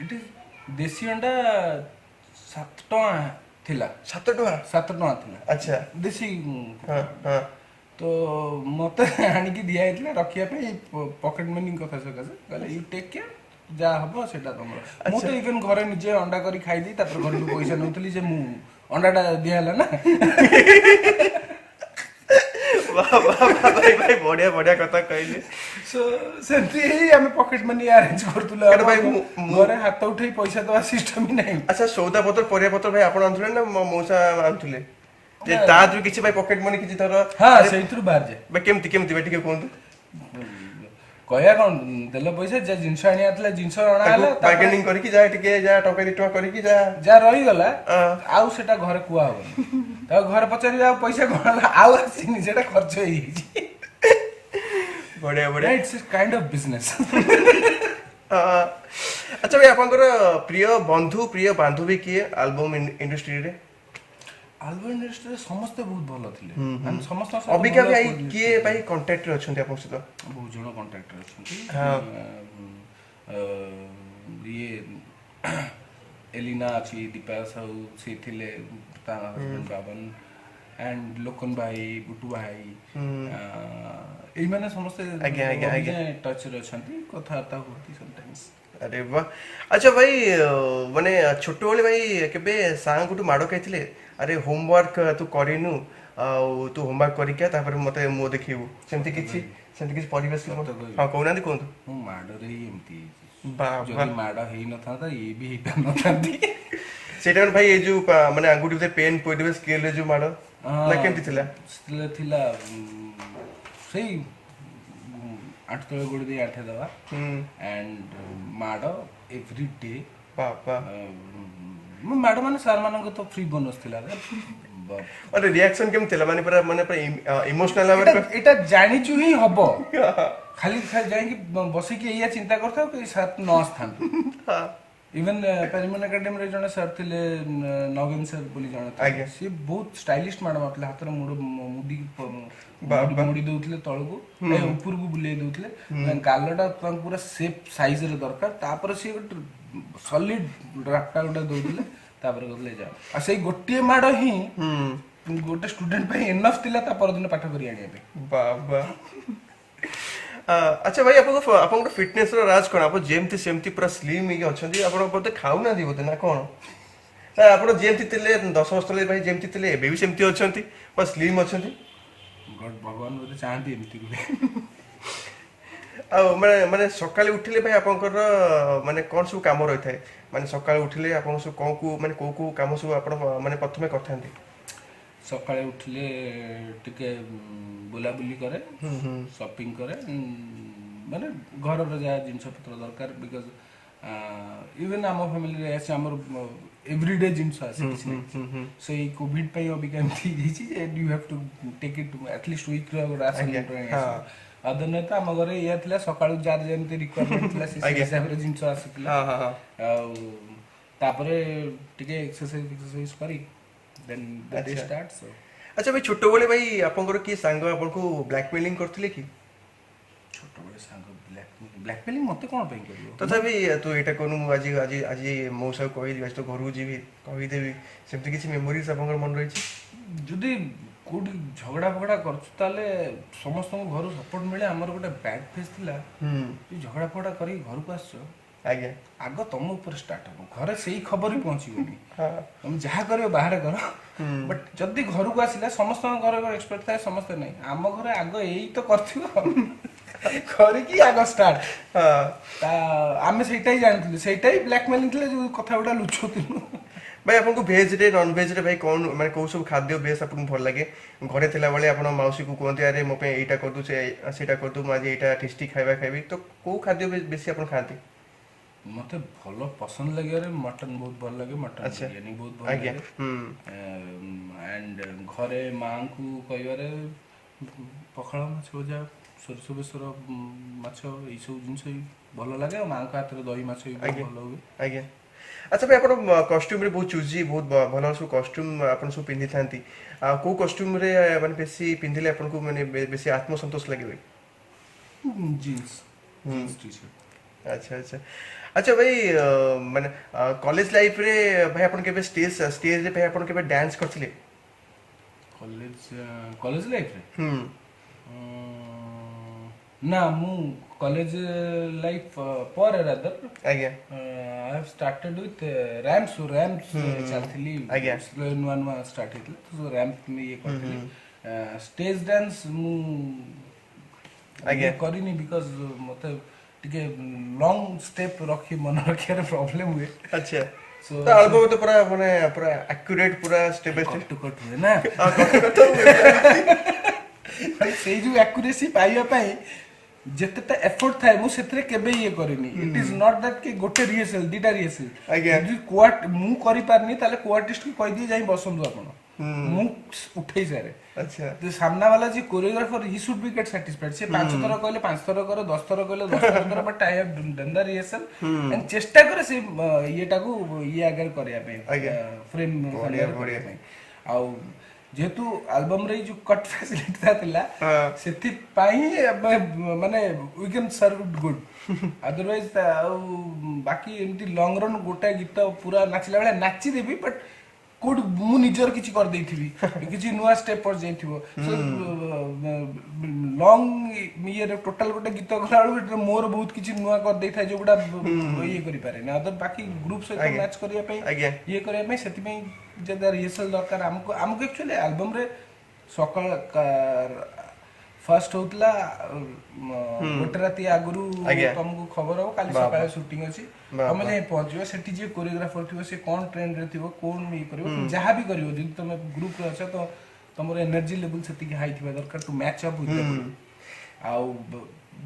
ଏଠି ଦେଶୀ ଅଣ୍ଡା 7 ଟଙ୍କା ଥିଲା। 7 ଟଙ୍କା? 7 ଟଙ୍କା ଥିଲା ଆଚ୍ଛା ଦେଶୀ ହଁ ହଁ। ତ ମତେ ଆଣିକି ଦିଆ ହେଇଥିଲା ରଖିବା ପାଇଁ ପକେଟ ମନି କଥା ସକାଶେ। କହିଲେ ୟୁ ଟେକ୍ କେୟାର, ଯାହା ହବ ସେଇଟା ତମର। ମୁଁ ତ ଇଭେନ୍ ଘରେ ନିଜେ ଅଣ୍ଡା କରି ଖାଇଦେଇ ତାପରେ ଘରଠୁ ପଇସା ନେଉଥିଲି ଯେ ମୁଁ ଅଣ୍ଡାଟା ଦିଆ ହେଲା ନା। ଭାଇ ଭାଇ ବଢିଆ ବଢିଆ କଥା କହିଲେ। ସୋ ସେମିତି ହିଁ ଆମେ ପକେଟ ମନି ଆରେଞ୍ଜ କରୁଥିଲୁ। ଭାଇ ଘରେ ହାତ ଉଠେଇ ପଇସା ଦବା ସିଷ୍ଟମ ହିଁ ନାହିଁ। ଆଚ୍ଛା ସଉଦା ପତ୍ର ପରିବା ପତ୍ର ଭାଇ ଆପଣ ଆଣୁଥିଲେ ନା ମଉସା ଆଣୁଥିଲେ? ଯେ ତା ଯୋଉ କିଛି ଭାଇ ପକେଟ ମନି କିଛି ଧର ହଁ ସେଇଥିରୁ ବାହାରିଯାଏ। ଭାଇ କେମିତି କେମିତି ଭାଇ ଟିକେ କୁହନ୍ତୁ? କହିବା କଣ, ଦେଲ ପଇସା, ଯାହା ଜିନିଷ ଆଣିବାର ଥିଲା ଜିନିଷ ଅଣା ହେଲା, ବାର୍ଗେନିଂ କରିକି ଯାହା ଟିକେ ଯାହା ଟଙ୍କା 2 ଟଙ୍କା କରିକି ଯାହା ରହିଗଲା ଆଉ ସେଟା ଘରେ କୁହା ହବନି। ତାକୁ ଘରେ ପଚାରିବେ ଆଉ ପଇସା କଣ ହେଲା, ଆଉ ଆସିନି, ସେଟା ଖର୍ଚ୍ଚ ହେଇଯାଇଛି। ବଢିଆ ବଢିଆ। It's kind of business. ଆଚ୍ଛା ଭାଇ ଆପଣଙ୍କର ପ୍ରିୟ ବନ୍ଧୁ ପ୍ରିୟ ବାନ୍ଧବୀ କିଏ ଆଲବମ୍ ଇଣ୍ଡଷ୍ଟ୍ରିରେ? ଆଲବମ୍ ଇଣ୍ଡଷ୍ଟ୍ରିରେ ସମସ୍ତେ ବହୁତ ଭଲ ଥିଲେ। ସମସ୍ତଙ୍କ ଅବିକା ଭାଇ କିଏ ଭାଇ କଣ୍ଟାକ୍ଟରେ ଅଛନ୍ତି ଆପଣଙ୍କ ସହିତ? ବହୁତ ଜଣ କଣ୍ଟାକ୍ଟରେ ଅଛନ୍ତି। ଇଏ ଏଲିନା ଅଛି, ଦୀପା ସାହୁ ସେ ଥିଲେ, ତା ହଜବେଣ୍ଡ ବାବନ, ଆଣ୍ଡ ଲୋକନ ଭାଇ, ଗୁଟୁ ଭାଇ, ଏଇମାନେ ସମସ୍ତେ ଟଚରେ ଅଛନ୍ତି, କଥାବାର୍ତ୍ତା ହୁଅନ୍ତି ସମଟାଇମ୍ସ। ଆରେ ବାହ। ଆଚ୍ଛା ଭାଇ ମାନେ ଛୋଟବେଳେ ଭାଇ କେବେ ସାଙ୍ଗଠୁ ମାଡ଼ ଖାଇଥିଲେ? ଆରେ ହୋମୱାର୍କ ତୁ କରିନୁ ଆଉ ତୁ ହୋମୱାର୍କ କରିକି ତାପରେ ମତେ ମୁହଁ ଦେଖେଇବୁ, ସେମିତି କିଛି ପରିବେଶ? ହଁ କହୁନାହାନ୍ତି, କୁହନ୍ତୁ। ମୁଁ ମାଡ଼ରେ ହିଁ ଏମିତି ହେଇଛି। ବାଃ ଯଦି ମାଡ଼ ହେଇନଥାନ୍ତା ଇଏ ବି ହେଇପାରିନଥାନ୍ତି। ସେଇଟା ଭାଇ ଏଇ ଯୋଉ ମାନେ ଆଙ୍ଗୁଠି ଭିତରେ ପେନ୍ ପୋଇଦେବେ ସ୍କେଲରେ ଯୋଉ ମାଡ଼, ନା କେମିତି ଥିଲା? ଥିଲା ସେଇ ଆଣ୍ଠୁ ତଳେ ଗୋଡ଼ ଦେଇ ଆଣ୍ଠେଇ ଦେବା ଆଣ୍ଡ ମାଡ଼ ଏଭ୍ରି ଡେ। ମାଡ଼ ମାନେ ସାର୍ ମାନଙ୍କ ତ ଫ୍ରି ବୋନସ୍ ଥିଲା। ମାନେ ରିଆକ୍ସନ କେମିତି ଥିଲା? ମାନେ ପୁରା ଇମୋସନାଲ ଏଇଟା ଜାଣିଛୁ ହିଁ ହବ, ଖାଲି ଯାଇକି ବସିକି ଏଇଆ ଚିନ୍ତା କରିଥାଉ କି ସାର୍ ନ ଆସିଥାନ୍ତୁ। ଇଭେନ୍ ପେରିମନ୍ ଏକାଡେମୀରେ ଜଣେ ସାର୍ ଥିଲେ, ନଗେନ ସାର୍ ବୋଲି ଜଣେ ଥିଲେ, ସିଏ ବହୁତ ଷ୍ଟାଇଲିଷ୍ଟ ମାଡ଼ ମାରୁଥିଲେ। ହାତରେ ମୁଡ଼ି ଦଉଥିଲେ ତଳକୁ, ଉପରକୁ ବୁଲେଇ ଦଉଥିଲେ, ଗାଲଟା ତାଙ୍କୁ ପୁରା ସେପ୍ ସାଇଜରେ ଦରକାର, ତାପରେ ସିଏ ଗୋଟେ ସଲିଡ ରାପଟା ଗୋଟେ ଦଉଥିଲେ, ତାପରେ କହୁଥିଲେ ଯାଅ। ଆଉ ସେଇ ଗୋଟିଏ ମାଡ଼ ହିଁ ଗୋଟେ ଷ୍ଟୁଡେଣ୍ଟ ପାଇଁ ଏନଫ୍ ଥିଲା ତା ପରଦିନ ପାଠ କରି ଆଣିବା ପାଇଁ। ବାବା। ଆଚ୍ଛା ଭାଇ ଆପଣଙ୍କର ଫିଟନେସର ରାଜ କ'ଣ? ଆପଣ ଯେମିତି ସେମିତି ପୁରା ସ୍ଲିମ୍ ହେଇକି ଅଛନ୍ତି, ଆପଣ ବୋଧେ ଖାଉନାହାନ୍ତି ବୋଧେ ନା କ'ଣ? ନା ଆପଣ ଯେମିତି ଥିଲେ 10 ବର୍ଷ ତଳେ ଭାଇ ଯେମିତି ଥିଲେ ଏବେ ବି ସେମିତି ଅଛନ୍ତି, ପୁରା ସ୍ଲିମ୍ ଅଛନ୍ତି? ଭଗବାନ ବୋଧେ ଚାହାନ୍ତି ଏମିତି ରୁହେ। ଆଉ ମାନେ ସକାଳେ ଉଠିଲେ ଭାଇ ଆପଣଙ୍କର ମାନେ କ'ଣ ସବୁ କାମ ରହିଥାଏ? ମାନେ ସକାଳେ ଉଠିଲେ ଆପଣ ସବୁ ମାନେ କୋଉ କାମ ସବୁ ଆପଣ ମାନେ ପ୍ରଥମେ କରିଥାନ୍ତି? ସକାଳେ ଉଠିଲେ ଟିକେ ବୁଲାବୁଲି କରେ, ସପିଂ କରେ, ମାନେ ଘରର ଯାହା ଜିନିଷ ପତ୍ର ଦରକାର। ବିକଜ ଇଭେନ୍ ଆମ ଫ୍ୟାମିଲିରେ ଆସି ଆମର ଏଭ୍ରିଡେ ଜିନିଷ ଆସେ କିଛି ନାହିଁ। ସେଇ କୋଭିଡ ପାଇଁ ଅବିକା ଏମିତି ହେଇଯାଇଛି ଯେ you have to take it at least ୱିକ୍ର ଗୋଟେ ରାସନ ଆସିବ। ଅଦର ତ ଆମ ଘରେ ଏଇଆ ଥିଲା, ସକାଳୁ ଯାହାର ଯେମିତି ରିକ୍ୱାରମେଣ୍ଟ ଥିଲା ସେ ହିସାବରେ ଜିନିଷ ଆସିଥିଲା। ଆଉ ତାପରେ ଟିକେ ଏକ୍ସରସାଇଜ କରି ଆଚ୍ଛା ଭାଇ ଛୋଟବେଳେ ଭାଇ ଆପଣଙ୍କର କିଏ ସାଙ୍ଗ ଆପଣଙ୍କୁ ବ୍ଲାକମେଲିଂ କରିଥିଲେ କି? ଛୋଟବେଳେ ସାଙ୍ଗ ବ୍ଲାକମେଲିଂ ମତେ କ'ଣ ପାଇଁ କରିବ? ତଥାପି ତୁ ଏଇଟା କରୁନୁ, ମୁଁ ଆଜି ମୋ ସହ କହିଦେବି, ଆଜି ତ ଘରକୁ ଯିବି କହିଦେବି, ସେମିତି କିଛି ମେମୋରିଜ ଆପଣଙ୍କର ମନେ ରହିଛି? ଯଦି କୋଉଠି ଝଗଡ଼ା ଫଗଡ଼ା କରୁଛୁ ତାହେଲେ ସମସ୍ତଙ୍କ ଘରୁ ସପୋର୍ଟ ମିଳେ। ଆମର ଗୋଟେ ବ୍ୟାଡ୍ ଫେଜ୍ ଥିଲା, ଝଗଡ଼ା ଫଗଡ଼ା କରିକି ଘରକୁ ଆସିଛ, ଆଜ୍ଞା, ଆଗ ତମ ଉପରେ ଷ୍ଟାର୍ଟ ହବ, ଘରେ ସେଇ ଖବର ହିଁ ପହଞ୍ଚିବନି। ତମେ ଯାହା କରିବ ବାହାରେ କର, ବଟ୍ ଯଦି ଘରକୁ ଆସିଲା ସମସ୍ତଙ୍କ ଘରେ ଏକ୍ସପେକ୍ଟ ଥାଏ, ସମସ୍ତେ ନାହିଁ, ଆମ ଘରେ ଆଗ ଏଇ ତ କରିଥିବ କରିକି ଆଗ ଷ୍ଟାର୍ଟ। ଆମେ ସେଇଟା ହିଁ ଜାଣିଥିଲୁ, ସେଇଟା ହିଁ ବ୍ଲାକମେଲିଂ ଥିଲା, ଯୋଉ କଥା ଗୁଡ଼ା ଲୁଚଉଥିଲୁ। ଭାଇ ଆପଣଙ୍କୁ ଭେଜରେ ନନଭେଜରେ ଭାଇ କ'ଣ ମାନେ କୋଉ ସବୁ ଖାଦ୍ୟ ବେଶ ଆପଣଙ୍କୁ ଭଲ ଲାଗେ? ଘରେ ଥିଲାବେଳେ ଆପଣ ମାଉସୀକୁ କୁହନ୍ତି ଆରେ ମୋ ପାଇଁ ଏଇଟା କରିଦୁ, ସେଇଟା କରିଦୁ, ମୁଁ ଆଜି ଏଇଟା ଟେଷ୍ଟି ଖାଇବା ଖାଇବି, ତ କୋଉ ଖାଦ୍ୟ ବେଶୀ ଆପଣ ଖାଆନ୍ତି? ମତେ ଭଲ ପସନ୍ଦ ଲାଗେ, ମଟନ ବହୁତ ଭଲ ଲାଗେ, ମଟନ ବିରିୟାନୀ ବହୁତ ଭଲ ଲାଗେ, ଆଣ୍ଡ एंड घरे माँ को कहबारे पखाଳ ମାଛ ଭଜା ସୋରିଷ ବେସର ମାଛ ଏଇସବୁ ଜିନିଷ ବି ଭଲ ଲାଗେ ଆଉ ମାଆଙ୍କ ହାତରେ ଦହି ମାଛ ବି ବହୁତ ଭଲ ହୁଏ। ଆଜ୍ଞା। ଆଚ୍ଛା ଭାଇ ଆପଣ କଷ୍ଟ୍ୟୁମରେ ବହୁତ ଚୁଜି ବହୁତ ଭଲ ସବୁ କଷ୍ଟ୍ୟୁମ ଆପଣ ସବୁ ପିନ୍ଧିଥାନ୍ତି କୋଉ କଷ୍ଟ୍ୟୁମରେ ମାନେ ବେଶୀ ପିନ୍ଧିଲେ ଆପଣଙ୍କୁ ମାନେ ବେଶୀ ଆତ୍ମସନ୍ତୋଷ ଲାଗେ ଭାଇ? Jeans jeans T shirt. ଆଚ୍ଛା ଆଚ୍ଛା ଆଚ୍ଛା ଭାଇ ମାନେ କଲେଜ ଲାଇଫରେ ଭାଇ ଆପଣ କେବେ ଷ୍ଟେଜରେ ଭାଇ ଆପଣ କେବେ ଡ୍ୟାନ୍ସ କରିଥିଲେ? କଲେଜ ଲାଇଫରେ ହୁଁ ନା ମୁଁ କଲେଜ ଲାଇଫ ପରେ ରାଦର ଆଜ୍ଞା I have started with ramps ଚାଲିଥିଲି ଆଜ୍ଞା। ନୂଆ ନୂଆ ଷ୍ଟାର୍ଟ ହେଇଥିଲା ତ ରାମ୍ପ ଇଏ କରିଥିଲି ଷ୍ଟେଜ ଡ୍ୟାନ୍ସ ମୁଁ ଆଜ୍ଞା। ଇଏ କରିନି ବିକଜ ମତେ ଟିକେ ଲଙ୍ଗ ଷ୍ଟେପ ରଖି ମନେ ରଖିବାରେ ପ୍ରୋବ୍ଲେମ ହୁଏ। ଆଚ୍ଛା So, ତ ଆଲବମ ତ ପୁରା ମାନେ ପୁରା ଆକ୍ୟୁରେଟ ପୁରା ସ୍ଟେପ ବାଇ କଟ ସ୍ଟେପ କଟ ହୁଏ ନା ମାନେ ସେଇ ଯୋଉ ଆକ୍ୟୁରେସି ପାଇବା ପାଇଁ ଯେତେଟା ଏଫର୍ଟ ଥାଏ ମୁଁ ସେଥିରେ କେବେ ଇଏ କରିନି। ଇଟ ଇଜ ନଟ ଦ୍ୟାଟ କି ଗୋଟେ ରିହର୍ସାଲ ଦିଟା ରିହର୍ସାଲ ଆଜ୍ଞା। ଯଦି ମୁଁ କରିପାରିନି ତାହେଲେ କୋଆର୍ଟିଷ୍ଟ କୁ କହିଦିଏ ଯାଇ ବସନ୍ତୁ ଆପଣ ମୁଁ ଉଠେଇ ସାରେ। ଆଚ୍ଛା ସାମ୍ନା ବାଲା ଯେ କୋରିଓଗ୍ରାଫର ହି ସୁଡ ବି ଗେଟ୍ ସାଟିସ୍ଫାଇଡ୍ ସେ 5 ଥର କହିଲେ 5 ଥର କର 10 ଥର କହିଲେ 10 ଥର କର but I have done the rehearsal and ଚେଷ୍ଟା କରେ ସେ ଇଏଟାକୁ ଇଏ ଆଗରେ କରିବା ପାଇଁ ଫ୍ରେମ୍ ବଢିଆ କରିବା ବଢିଆ ପାଇଁ। ଆଉ ଯେହେତୁ ଆଲବମରେ ଏଇ ଯୋଉ କଟ୍ ଫ୍ୟାସିଲିଟି ଥିଲା ସେଥିପାଇଁ ମାନେ we can serve it good otherwise ଆଉ ବାକି ଏମିତି ଲଙ୍ଗ ରନ୍ ଗୋଟେ ଗୀତ ପୁରା ନାଚିଲା ଭଳିଆ ନାଚିଦେବି ବଟ୍ କୋଉଠି ମୁଁ ନିଜର କିଛି କରିଦେଇଥିବି କିଛି ନୂଆ ଷ୍ଟେପ ପଡିଯାଇଥିବ ଲଙ୍ଗ ଇଏରେ ଟୋଟାଲ ଗୋଟେ ଗୀତ କଲା ବେଳକୁ ମୋର ବହୁତ କିଛି ନୂଆ କରିଦେଇଥାଏ ଯୋଉଗୁଟା ଇଏ କରିପାରେନି ଅଦର ବାକି ଗ୍ରୁପ ସହିତ ଆଜ୍ଞା। ମ୍ୟାଚ୍ କରିବା ପାଇଁ ଆଜ୍ଞା ଇଏ କରିବା ପାଇଁ ସେଥିପାଇଁ ଯେତେ ରିହର୍ସାଲ ଦରକାର ଆମକୁ ଆକ୍ଚୁଆଲି ଆଲବମରେ ସକାଳ ଫାର୍ଷ୍ଟ ହଉଥିଲା ଗୋଟେ ରାତି ଆଗରୁ ଆଜ୍ଞା। ତମକୁ ଖବର ହବ କାଲି ବାବା। ସକାଳେ ସୁଟିଂ ଅଛି ବାବା। ତମେ ଯାଇ ପହଞ୍ଚିବ ସେଠି ଯିଏ କୋରିଓଗ୍ରାଫର ଥିବ ସେ କଣ ଟ୍ରେଣ୍ଡରେ ଥିବ କଣ ଇଏ କରିବ ଯାହା ବି କରିବ ଯଦି ତମେ ଗ୍ରୁପରେ ଅଛ ତ ତମର ଏନର୍ଜି ଲେଭେଲ ସେତିକି ହାଇ ଥିବା ଦରକାର ଟୁ ମ୍ୟାଚ୍ ଅପ୍ ୱିଥ୍ ଆଉ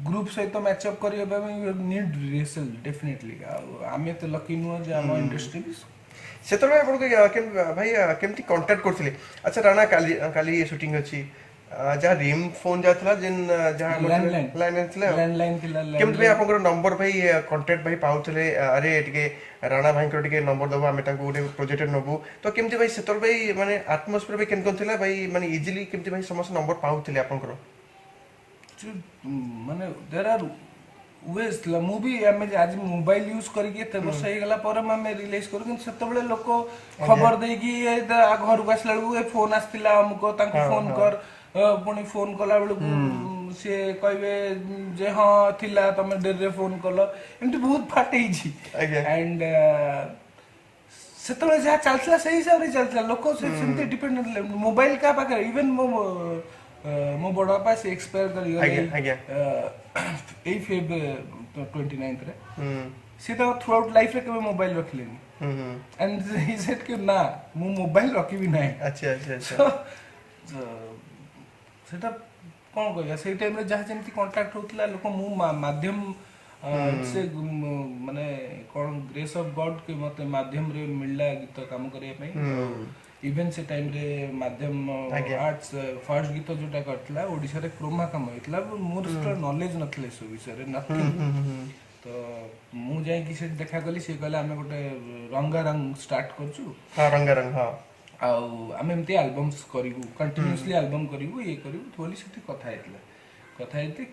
ଗ୍ରୁପ ସହିତ ମ୍ୟାଚ୍ ଅପ୍ କରିବା ପାଇଁ ନିଡ୍ ରିହର୍ସାଲ ଡେଫିନେଟଲି ଆଉ ଆମେ ଏତେ ଲକି ନୁହଁ ଯେ ଆମ ଇଣ୍ଡଷ୍ଟ୍ରି ସେତେବେଳେ ଆପଣଙ୍କୁ ଭାଇ କେମିତି କଣ୍ଟାକ୍ଟ କରିଥିଲେ? ଆଚ୍ଛା ରାଣା କାଲି କାଲି ସୁଟିଂ ଅଛି ଯାହା ରିମ୍ ଫୋନ୍ ଯାହା ଥିଲା ଯେନ୍ ଯାହା ଲ୍ୟାଣ୍ଡଲାଇନ୍ ଥିଲା ଲ୍ୟାଣ୍ଡଲାଇନ୍ ଥିଲା କେମିତି ଭାଇ ଆପଣଙ୍କର ନମ୍ବର ଭାଇ କଣ୍ଟାକ୍ଟ ଭାଇ ପାଉଥିଲେ ଆରେ ଟିକେ ରାଣା ଭାଇଙ୍କର ଟିକେ ନମ୍ବର ଦେବ ଆମେ ତାଙ୍କୁ ଗୋଟେ ପ୍ରୋଜେକ୍ଟରେ ନେବୁ ତ କେମିତି ଭାଇ ସେତେବେଳେ ଭାଇ ମାନେ ଆଟମୋସ୍ଫିୟର ଭାଇ କେମିତି ଥିଲା ଭାଇ ମାନେ ଇଜିଲି କେମିତି ଭାଇ ସମସ୍ତେ ନମ୍ବର ପାଉଥିଲେ ଆପଣଙ୍କର? ମାନେ ଦେର୍ ଆର୍ ୱେଜ୍ ଥିଲା ମୁଁ ବି ଆମେ ଆଜି ମୋବାଇଲ ୟୁଜ୍ କରିକି ଏତେ ବର୍ଷ ହେଇଗଲା ପରେ ଆମେ ରିୟଲାଇଜ୍ କରୁ କିନ୍ତୁ ସେତେବେଳେ ଲୋକ ଖବର ଦେଇକି ଘରକୁ ଆସିଲା ବେଳକୁ ଏ ଫୋନ୍ ଆସିଥିଲା ଅମୁକ ତାଙ୍କୁ ଫୋନ୍ କର ପୁଣି ଫୋନ୍ କଲା ବେଳକୁ ସିଏ କହିବେ ଯେ ହଁ ଥିଲା ତମେ ଡେରିରେ ଫୋନ୍ କଲ ଏମିତି ବହୁତ ଫାଟ ହେଇଛି ଆଣ୍ଡ ସେତେବେଳେ ଯାହା ଚାଲିଥିଲା ସେଇ ହିସାବରେ ଚାଲିଥିଲା ଲୋକ ସେମିତି ଡିପେଣ୍ଡ ଥିଲେ ମୋବାଇଲ କାହା ପାଖରେ ଇଭେନ୍ ମୋ ବଡ଼ ବାପା ସେ ଏକ୍ସପାୟାର କରିଗଲେ ଏଇ ଫେବ୍ 29ରେ ସେ ତାଙ୍କ ଥ୍ରୁ ଆଉଟ୍ ଲାଇଫରେ କେବେ ମୋବାଇଲ ରଖିଲେନି ଆଣ୍ଡ ହି ସେଡ୍ କି ନା ମୁଁ ମୋବାଇଲ ରଖିବି ନାହିଁ। ସେଟା କଣ କହିବା ସେଇ ଟାଇମରେ ଯାହା ଯେମିତି କଣ୍ଟାକ୍ଟ ହଉଥିଲା ଲୋକ ମୁଁ ମାଧ୍ୟମ ସେ ମାନେ କଣ ଗ୍ରେସ୍ ଅଫ୍ ଗଡ୍ କି ମତେ ମାଧ୍ୟମରେ ମିଳିଲା ଗୀତ କାମ କରିବା ପାଇଁ ଇଭେନ୍ ସେ ଟାଇମରେ ମାଧ୍ୟମ ଆର୍ଟସ ଫାର୍ଷ୍ଟ ଗୀତ ଯୋଉଟା କରିଥିଲା ଓଡ଼ିଶାରେ କ୍ରୋମା କାମ ହେଇଥିଲା ମୋର ସେତେବେଳେ ନଲେଜ ନଥିଲା ଏସବୁ ବିଷୟରେ ନଥିଙ୍ଗ ତ ମୁଁ ଯାଇକି ସେଠି ଦେଖା କଲି ସିଏ କହିଲେ ଆମେ ଗୋଟେ ରଙ୍ଗାରଙ୍ଗ ଷ୍ଟାର୍ଟ କରୁଛୁ ଆଉ ଆମେ ଏମିତି ଆଲବମ୍ସ କରିବୁ କଣ୍ଟିନ୍ୟୁସଲି ଆଲବମ୍ କରିବୁ ଇଏ କରିବୁ ବୋଲି ସେଠି କଥା ହେଇଥିଲେ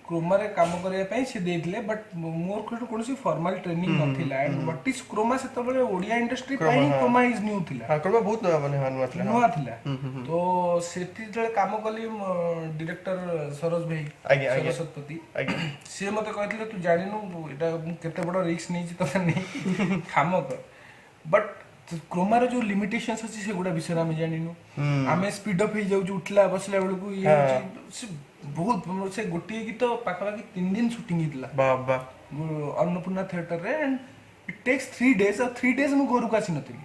କ୍ରୋମାରେ କାମ କରିବା ପାଇଁ ସେ ଦେଇଥିଲେ ବଟ୍ ମୋର କୌଣସି ଫର୍ମାଲ ଟ୍ରେନିଂ ନଥିଲା ଆଣ୍ଡ ହ୍ୱାଟ ଇଜ କ୍ରୋମା ସେତେବେଳେ ଓଡ଼ିଆ ଇଣ୍ଡଷ୍ଟ୍ରି ପାଇଁ କ୍ରୋମା ଇଜ ନ୍ୟୁ ଥିଲା ନୂଆ ଥିଲା ତ ସେଠି ଯେତେବେଳେ କାମ କଲି ଡିରେକ୍ଟର ସରୋଜ ଭାଇ ସରସ୍ୱତୀ ସିଏ ମତେ କହିଥିଲେ ତୁ ଜାଣିନୁ ଏଇଟା ମୁଁ କେତେ ବଡ ରିସ୍କ ନେଇଛି ତତେ ନେଇକି କାମ କର ବଟ୍ କ୍ରୋମାର ଯୋଉ ଲିମିଟେସନ୍ସ ଅଛି ସେଗୁଡ଼ା ବିଷୟରେ ଆମେ ଜାଣିନୁ ଆମେ ସ୍ପିଡ୍ ଅପ୍ ହେଇଯାଉଛୁ ଉଠିଲା ବସିଲା ବେଳକୁ ଇଏ ହେଉଛି ବହୁତ ସେ ଗୋଟିଏ ଗୀତ ପାଖାପାଖି 3 ଦିନ ସୁଟିଂ ହେଇଥିଲା ଅନ୍ନପୂର୍ଣ୍ଣା ଥିଏଟରରେ ଆଣ୍ଡ ଇଟ୍ ଟେକ୍ସ 3 days ଆଉ 3 days ମୁଁ ଘରକୁ ଆସିନଥିଲି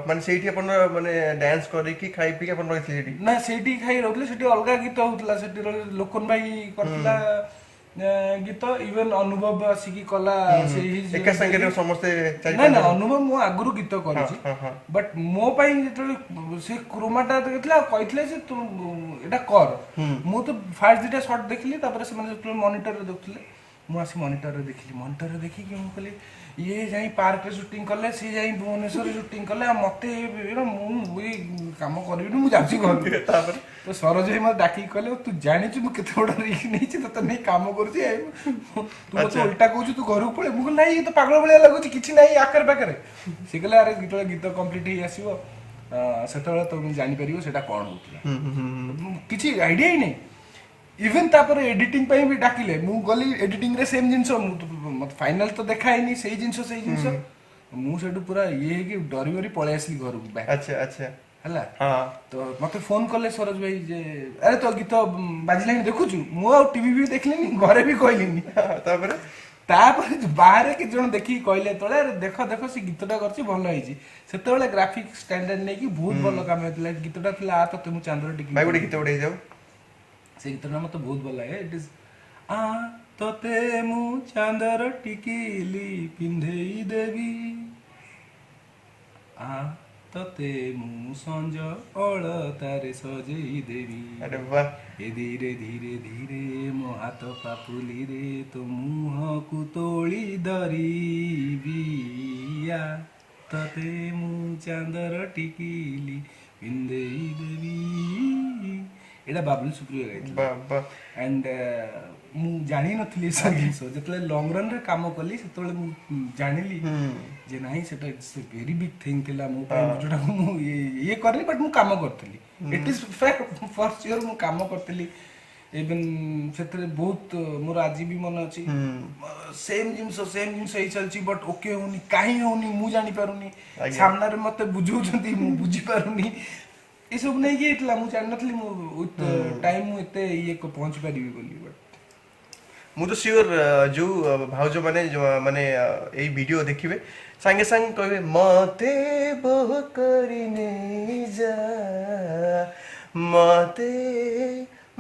ମାନେ ସେଇଠି ଆପଣ ମାନେ ଡ୍ୟାନ୍ସ କରିକି ଖାଇ ପିଇକି ଆପଣ ରହିଥିଲେ ସେଠି? ନା ସେଇଠି ଖାଇ ରହୁଥିଲେ ସେଠି ଅଲଗା ଗୀତ ହଉଥିଲା ସେଠି ଲୋକନ ଭାଇ କରିଥିଲା गीत इवन अनुभव आसिकी कला से एका संगे समस्ते ना ना अनुभव मु आगुरु गीत करूची बट मो पई जेतले से क्रोमाटा देखला कहितले जे तू एटा कर मु तो फास्ट दिटा शॉट देखली तापर से माने मॉनिटर रे देखले मु आसी मॉनिटर रे देखी कि मु कहली ये जाई पार्क रे शूटिंग करले से जाई भुवनेश्वर रे शूटिंग करले मते मु काम करबी मु जाची घर तापर तो सरोज भाई मत डाकी कहले तू जानि छु मु केते बड़ रिस्क नै छि त नै काम करछि तू मते उल्टा कहू तू घर पळे मु नै ये तो पागल भलिया लागु छि किछि नै आकर पाकर से कहले अरे गीत कंप्लीट ही आसीबो सेतबेला तो जानि परिबो सेटा कोन होतला किछि आईडिया ही नै इवन तापर एडिटिंग पे भी डाकिले मु गली एडिटिंग रे सेम जिंस मत फाइनल तो देखा ही नहीं सही जिंस मु सेटू पूरा ये कि डरी डरी पळे आसली घर को अच्छा अच्छा हला हां तो मते फोन करले सरोज भाई जे अरे तो गीत बाजलानी देखु छु मु आ टीवी भी देखलेनी घरे भी कहलिनी तापर बाहर के जण देखि कहले तळे देखो देखो से गीतटा करछि भलो होईछि सेतेबेले ग्राफिक स्टैंडर्ड नै कि बहुत भलो काम हेतला गीतटा थिला आ तो तुम चांदर टिकी भाई गोटे गीत उड़े जाओ से गीत ना मते बहुत भल लागे इट इज आ तते मु चांदर टिकिली पिंधेई देवी आ तते मु संज अलतारे सजेई देवी अरे वाह ए धीरे धीरे धीरे मो हाथ पापुली रे तो मुह को तोली धरीबी आ तते मु चांदर टिकिली पिंधेई देवी एटा बाबुल सुप्रियो गाइଥିଲା एंड मु जानि नथली सब जिंस जतले लॉन्ग रन रे काम करली सेतले मु जानिली जे नाही सेटा it's a very big thing थिला मु जोटा मु ये करली बट मु काम करतली it is fact for sure मु काम करतली इवन सेतले बहुत मोर आज भी मन अछि सेम जिंस ही चलची बट ओके होनी काहे होनी मु जानि पारुनी सामना रे मते बुझौछंती मु बुझी पारुनी ये सब नहीं कि इतला मु जान नथली मु विथ टाइम मु एते ये को पहुंच परिबी बोली बट मु तो श्योर जो भाउजो माने ए वीडियो देखिबे संगे संग कहबे मते बह करिने जा मते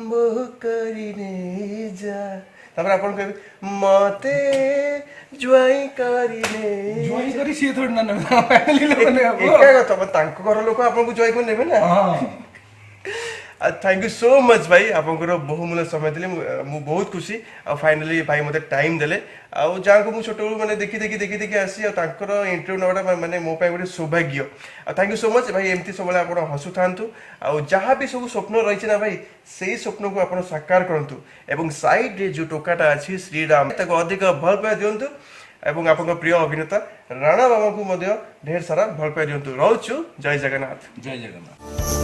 बह करिने जा तापर अपन कहबे मते जुआई करी सी थोड़ी ना फैमिली लोग ने एका कथा तांको घर लोक आपन को जुआई को नेबे ना थैंक यू सो मच भाई आपंकर बहुमूल्य समय दिले मु बहुत खुशी आ फाइनली भाई मते टाइम देले आ जहाँ को मु छोट माने देखी आसी आ तांकर इंटरव्यू नवाटा माने मो पाई गोटे सौभाग्य आ थैंक यू सो मच भाई एमती सब आप हसु थांतु आ जहाँ भी सब स्वप्न रही ना भाई से स्वप्न को आप साकार करंतु एवं साइड रे जो टोकाटा अछि श्रीराम ताको अधिक भल पाए दियंतु एवं आपन प्रिय अभिनेता राणा बाबा को ढेर सारा भल पाए दियंतु रहउछु जय जगन्नाथ।